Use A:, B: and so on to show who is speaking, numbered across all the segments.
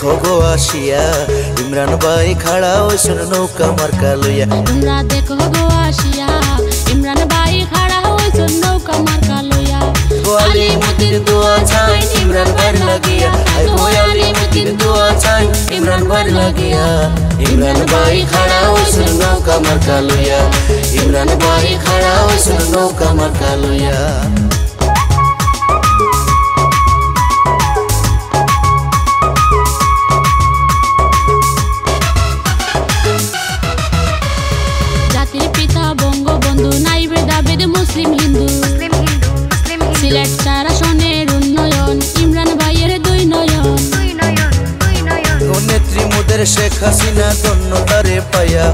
A: देखो गो आशिया इमरान भाई खड़ा हो सुन नौका मार्का लइया।
B: তোমরা দেখো গো আসিয়া ইমরান ভাই খাড়া হই সুন নৌকা মার্কা লইয়া।
A: गोली मुतिर दुआ चाय इमरान भाई लगिया गोली मुतिर दुआ चाय इमरान भाई लगिया। इमरान भाई खड़ा हो सुन नौका मार्का लइया। इमरान भाई खड़ा हो सुन नौका मार्का लइया।
B: জাতির পিতা বঙ্গবন্ধু নাই ভেদাভেদ মুসলিম হিন্দু সিলেট 4 আসনের উন্নয়ন ইমরান ভাইয়ের দুই নয়ন।
A: नेत्री मोদের শেখ হাসিনা ধন্য তারে পায়া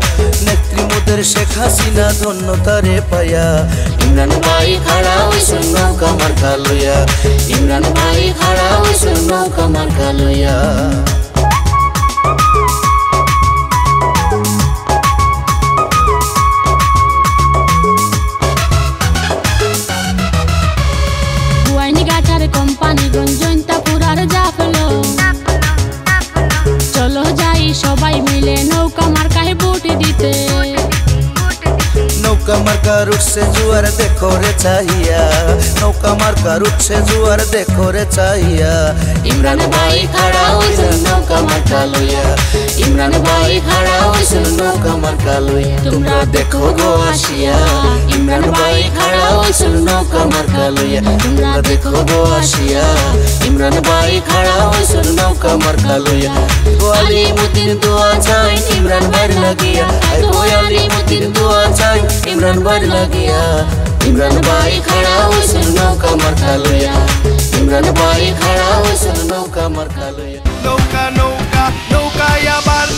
A: नेत्री मोদের শেখ হাসিনা ধন্য তারে পায়া। इमरान भाई खड़ा होई सुन नौका मार्का लइया। इमरान भाई खड़ा होई सुन नौका मार्का लइया।
B: কোম্পানিগঞ্জ জৈন্তাপুরার জাফলো চলো যাই সবাই মিলে নৌকা মার্কায় ভোট দিতে।
A: नौका मार्का रूट से जुआर देखो रे चाहिया। नौका मार्का रूट से जुआर देखो रे चाहिया। इमरान भाई खड़ा होई सुन नौका मार्का लइया। इमरान भाई खड़ा होई सुन नौका मार्का लइया। तुमरा देखो गो आशिया इमरान भाई खड़ा होई सुन नौका मार्का लइया। तुमरा देखो गो आशिया इमरान भाई खड़ा होई सुन नौका मार्का लइया। गोली मुतिर दुआ चाय इमरान भाई लगिया गोली मुतिर दुआ चाय इमरान भाई लगिया। इमरान भाई खड़ा हो सुन नौका मार्का लइया। इमरान भाई खड़ा हो सुन नौका मार्का लइया।
C: नौका नौका नौका या बार